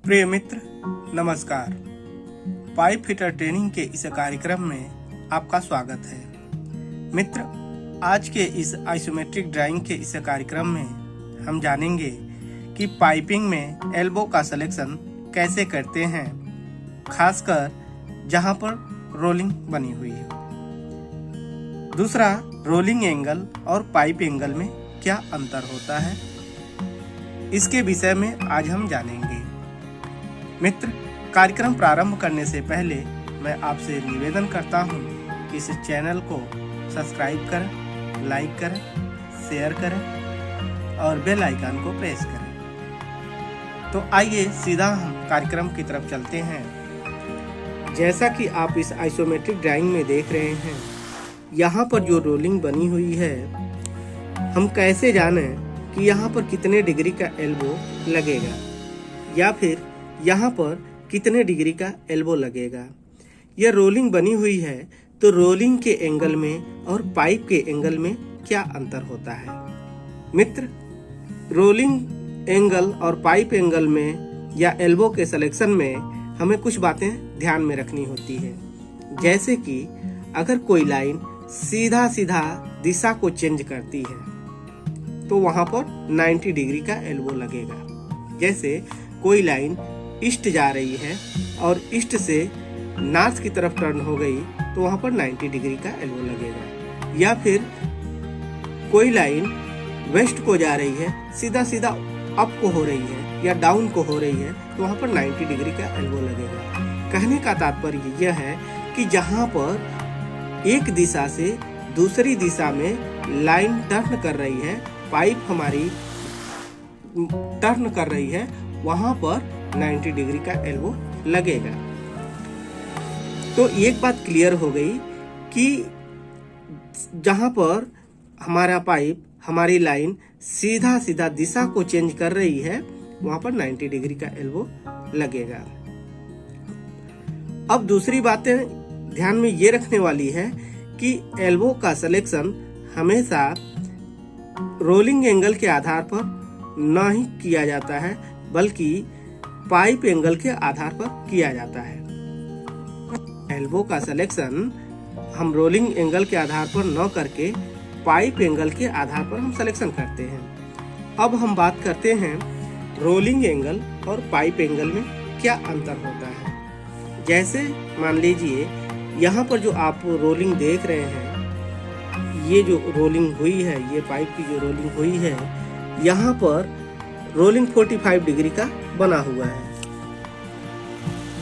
प्रिय मित्र, नमस्कार। Pipe fitter training के इस कार्यक्रम में आपका स्वागत है। मित्र, आज के इस आइसोमेट्रिक ड्राइंग के इस कार्यक्रम में हम जानेंगे कि पाइपिंग में एल्बो का सिलेक्शन कैसे करते हैं, खासकर जहां पर रोलिंग बनी हुई है। दूसरा, रोलिंग एंगल और पाइप एंगल में क्या अंतर होता है, इसके विषय में आज हम जानेंगे। मित्र, कार्यक्रम प्रारंभ करने से पहले मैं आपसे निवेदन करता हूं कि इस चैनल को सब्सक्राइब करें, लाइक करें, शेयर करें और बेल आइकन को प्रेस करें। तो आइए सीधा हम कार्यक्रम की तरफ चलते हैं। जैसा कि आप इस आइसोमेट्रिक ड्राइंग में देख रहे हैं, यहाँ पर जो रोलिंग बनी हुई है, हम कैसे जानें कि यहाँ पर कितने डिग्री का एल्बो लगेगा या फिर यहाँ पर कितने डिग्री का एल्बो लगेगा। यह रोलिंग बनी हुई है, तो रोलिंग के एंगल में और पाइप के एंगल में क्या अंतर होता है। मित्र, रोलिंग एंगल और पाइप एंगल में या एल्बो के सिलेक्शन में हमें कुछ बातें ध्यान में रखनी होती है। जैसे कि अगर कोई लाइन सीधा सीधा दिशा को चेंज करती है तो वहां पर 90 डिग्री का एल्बो लगेगा। जैसे कोई लाइन ईस्ट जा रही है और ईस्ट से नॉर्थ की तरफ टर्न हो गई तो वहां पर 90 डिग्री का एल्बो लगेगा। या फिर कोई लाइन वेस्ट को जा रही है, सीधा सीधा अप को हो रही है या डाउन को हो रही है तो वहां पर 90 डिग्री का एल्बो लगेगा। कहने का तात्पर्य यह है कि जहां पर एक दिशा से दूसरी दिशा में लाइन टर्न कर रही है, पाइप हमारी टर्न कर रही है, वहां पर 90 डिग्री का एल्बो लगेगा। तो एक बात क्लियर हो गई कि जहां पर हमारा पाइप, हमारी लाइन सीधा सीधा दिशा को चेंज कर रही है, वहां पर 90 डिग्री का एल्बो लगेगा। अब दूसरी बातें ध्यान में ये रखने वाली है कि एल्बो का सिलेक्शन हमेशा रोलिंग एंगल के आधार पर न ही किया जाता है, बल्कि पाइप एंगल के आधार पर किया जाता है। एल्बो का सिलेक्शन हम रोलिंग एंगल के आधार पर न करके पाइप एंगल के आधार पर हम सिलेक्शन करते हैं। अब हम बात करते हैं रोलिंग एंगल और पाइप एंगल में क्या अंतर होता है। जैसे मान लीजिए यहाँ पर जो आप रोलिंग देख रहे हैं, ये जो रोलिंग हुई है, ये पाइप की जो रोलिंग हुई है, यहाँ पर रोलिंग 45 डिग्री का बना हुआ है।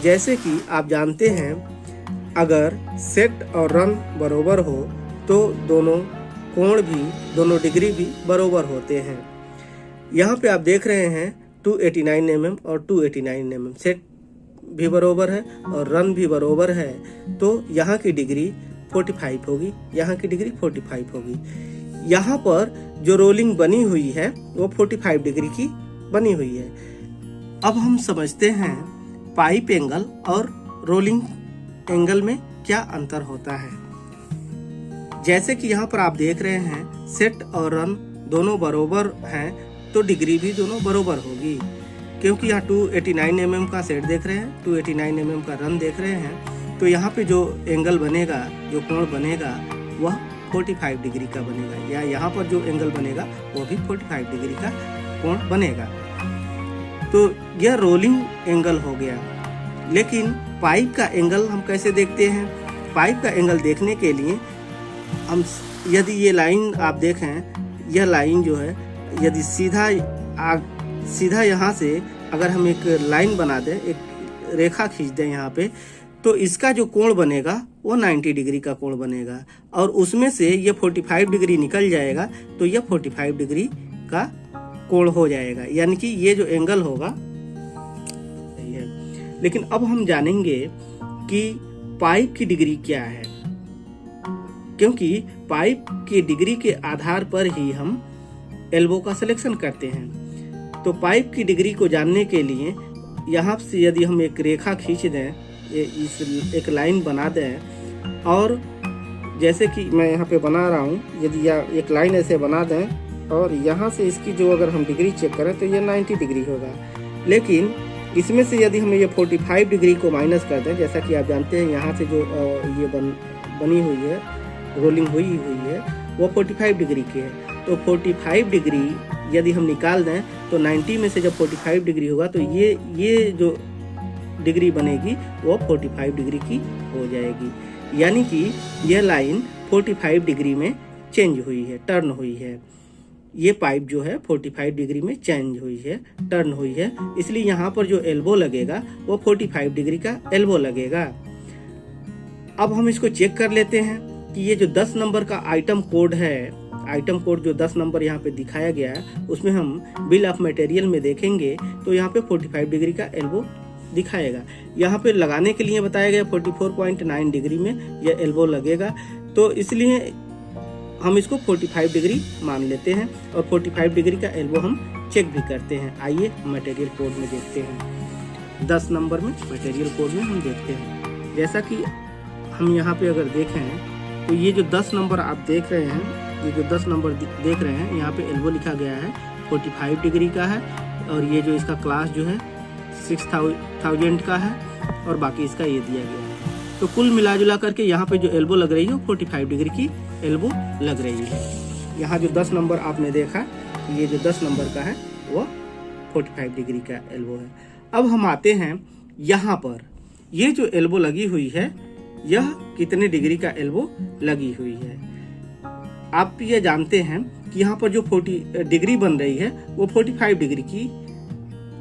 जैसे कि आप जानते हैं, अगर सेट और रन बरोबर हो तो दोनों कोण भी, दोनों डिग्री भी बरोबर होते हैं। यहाँ पे आप देख रहे हैं 289 mm और 289 mm सेट भी बरोबर है और रन भी बरोबर है, तो यहाँ की डिग्री 45 होगी, यहाँ की डिग्री 45 होगी। यहाँ पर जो रोलिंग बनी हुई है वो 45 डिग्री की बनी हुई है। अब हम समझते हैं पाइप एंगल और रोलिंग एंगल में क्या अंतर होता है। जैसे कि यहाँ पर आप देख रहे हैं सेट और रन दोनों बरोबर हैं, तो डिग्री भी दोनों बरोबर होगी। क्योंकि यहाँ 289 mm का सेट देख रहे हैं, 289 mm का रन देख रहे हैं, तो यहाँ पे जो एंगल बनेगा, जो कोण बनेगा, वह 45 डिग्री का बनेगा, या यहाँ पर जो एंगल बनेगा वो भी 45 डिग्री का कोण बनेगा। तो यह रोलिंग एंगल हो गया। लेकिन पाइप का एंगल हम कैसे देखते हैं? पाइप का एंगल देखने के लिए हम, यदि ये लाइन आप देखें, यह लाइन जो है, यदि सीधा यहाँ से अगर हम एक लाइन बना दें, एक रेखा खींच दें यहाँ पे, तो इसका जो कोण बनेगा वो 90 डिग्री का कोण बनेगा, और उसमें से ये 45 डिग्री निकल जाएगा, तो यह 45 डिग्री का कोण हो जाएगा, यानी कि ये जो एंगल होगा सही है। लेकिन अब हम जानेंगे कि पाइप की डिग्री क्या है, क्योंकि पाइप की डिग्री के आधार पर ही हम एल्बो का सिलेक्शन करते हैं। तो पाइप की डिग्री को जानने के लिए यहाँ से यदि हम एक रेखा खींच दें, एक लाइन बना दें, और जैसे कि मैं यहाँ पे बना रहा हूँ, यदि एक लाइन ऐसे बना दें और यहाँ से इसकी जो अगर हम डिग्री चेक करें तो ये 90 डिग्री होगा। लेकिन इसमें से यदि हम ये 45 डिग्री को माइनस कर दें, जैसा कि आप जानते हैं यहाँ से जो ये बनी हुई है, रोलिंग हुई है, वो 45 डिग्री की है। तो 45 डिग्री यदि हम निकाल दें तो 90 में से जब 45 डिग्री होगा तो ये जो डिग्री बनेगी वो 45 डिग्री की हो जाएगी। यानी कि यह लाइन 45 डिग्री में चेंज हुई है, टर्न हुई है। ये पाइप जो है 45 डिग्री में चेंज हुई है, टर्न हुई है, इसलिए यहाँ पर जो एल्बो लगेगा वो 45 डिग्री का एल्बो लगेगा। अब हम इसको चेक कर लेते हैं कि ये जो 10 नंबर का आइटम कोड है, आइटम कोड जो 10 नंबर यहाँ पे दिखाया गया है, उसमें हम बिल ऑफ मटेरियल में देखेंगे तो यहाँ पे 45 डिग्री का एल्बो दिखाएगा। यहाँ पे लगाने के लिए बताया गया 44.9 डिग्री में यह एल्बो लगेगा, तो इसलिए हम इसको 45 डिग्री मान लेते हैं और 45 डिग्री का एल्बो हम चेक भी करते हैं। आइए मटेरियल कोड में देखते हैं, 10 नंबर में मटेरियल कोड में हम देखते हैं। जैसा कि हम यहाँ पे अगर देखें तो ये जो 10 नंबर आप देख रहे हैं, ये जो 10 नंबर देख रहे हैं, यहाँ पे एल्बो लिखा गया है 45 डिग्री का है, और ये जो इसका क्लास जो है 6000 का है, और बाकी इसका ये दिया गया है। तो कुल मिला जुला करके यहाँ पे जो एल्बो लग रही है 45 डिग्री की एल्बो लग रही है। यहाँ जो 10 नंबर आपने देखा, ये जो 10 नंबर का है वो 45 डिग्री का एल्बो है। अब हम आते हैं यहाँ पर, ये जो एल्बो लगी हुई है यह कितने डिग्री का एल्बो लगी हुई है। आप ये जानते हैं कि यहाँ पर जो 40 डिग्री बन रही है वो 45 डिग्री की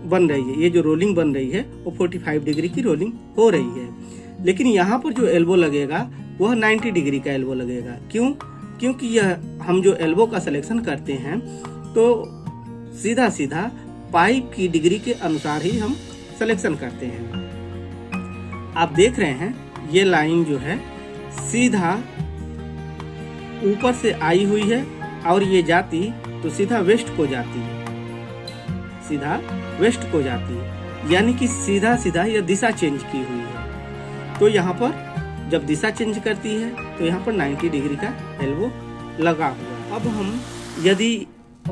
बन रही है। ये जो रोलिंग बन रही है वो 45 डिग्री की रोलिंग हो रही है, लेकिन यहाँ पर जो एल्बो लगेगा वह 90 डिग्री का एल्बो लगेगा। क्यों? क्योंकि यह हम जो एल्बो का सिलेक्शन करते हैं तो सीधा सीधा पाइप की डिग्री के अनुसार ही हम सिलेक्शन करते हैं। आप देख रहे हैं ये लाइन जो है सीधा ऊपर से आई हुई है, और ये जाती तो सीधा वेस्ट को जाती है, सीधा वेस्ट को जाती है, यानी कि सीधा सीधा यह दिशा चेंज की हुई है। तो यहाँ पर जब दिशा चेंज करती है तो यहाँ पर 90 डिग्री का एल्बो लगा हुआ है। अब हम यदि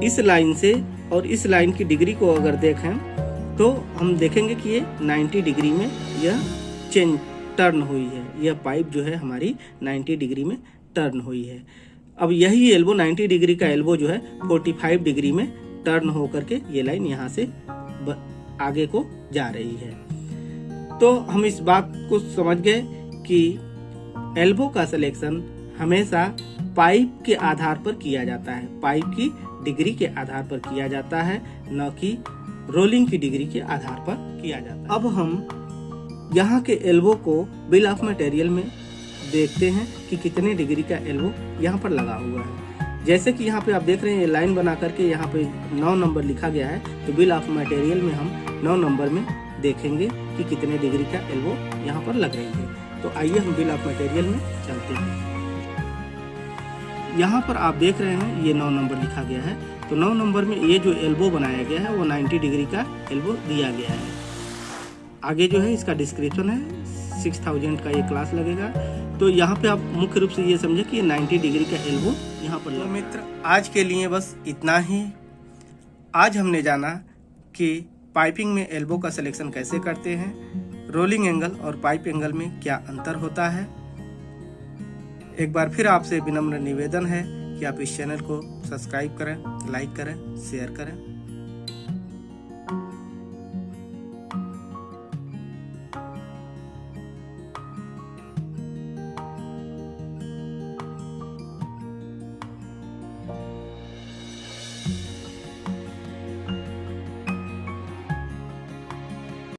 इस लाइन से और इस लाइन की डिग्री को अगर देखें तो हम देखेंगे कि ये 90 डिग्री में यह टर्न हुई है। यह पाइप जो है हमारी 90 डिग्री में टर्न हुई है। अब यही एल्बो 90 डिग्री का एल्बो जो है 45 डिग्री में टर्न हो करके ये लाइन यहाँ से आगे को जा रही है। तो हम इस बात को समझ गए कि एल्बो का सिलेक्शन हमेशा पाइप के आधार पर किया जाता है, पाइप की डिग्री के आधार पर किया जाता है, न कि रोलिंग की डिग्री के आधार पर किया जाता है। अब हम यहाँ के एल्बो को बिल ऑफ मटेरियल में देखते हैं कि कितने डिग्री का एल्बो यहाँ पर लगा हुआ है। जैसे कि यहाँ पे आप देख रहे हैं लाइन बना करके यहाँ पे 9 नंबर लिखा गया है, तो बिल ऑफ मटेरियल में हम 9 नंबर में देखेंगे कि कितने डिग्री का एल्बो यहाँ पर लग रही है। तो आइए हम बिल ऑफ मटेरियल में चलते हैं। यहाँ पर आप देख रहे हैं ये 9 नंबर लिखा गया है, तो 9 नंबर में ये जो एल्बो बनाया गया है वो 90 डिग्री का एल्बो दिया गया है। आगे जो है इसका डिस्क्रिप्शन है, 6000 का ये क्लास लगेगा। तो यहाँ पे आप मुख्य रूप से ये समझे कि 90 डिग्री का एल्बो यहाँ पर। तो मित्र आज के लिए बस इतना ही। आज हमने जाना कि पाइपिंग में एल्बो का सिलेक्शन कैसे करते हैं, रोलिंग एंगल और पाइप एंगल में क्या अंतर होता है। एक बार फिर आपसे विनम्र निवेदन है कि आप इस चैनल को सब्सक्राइब करें, लाइक करें, शेयर करें।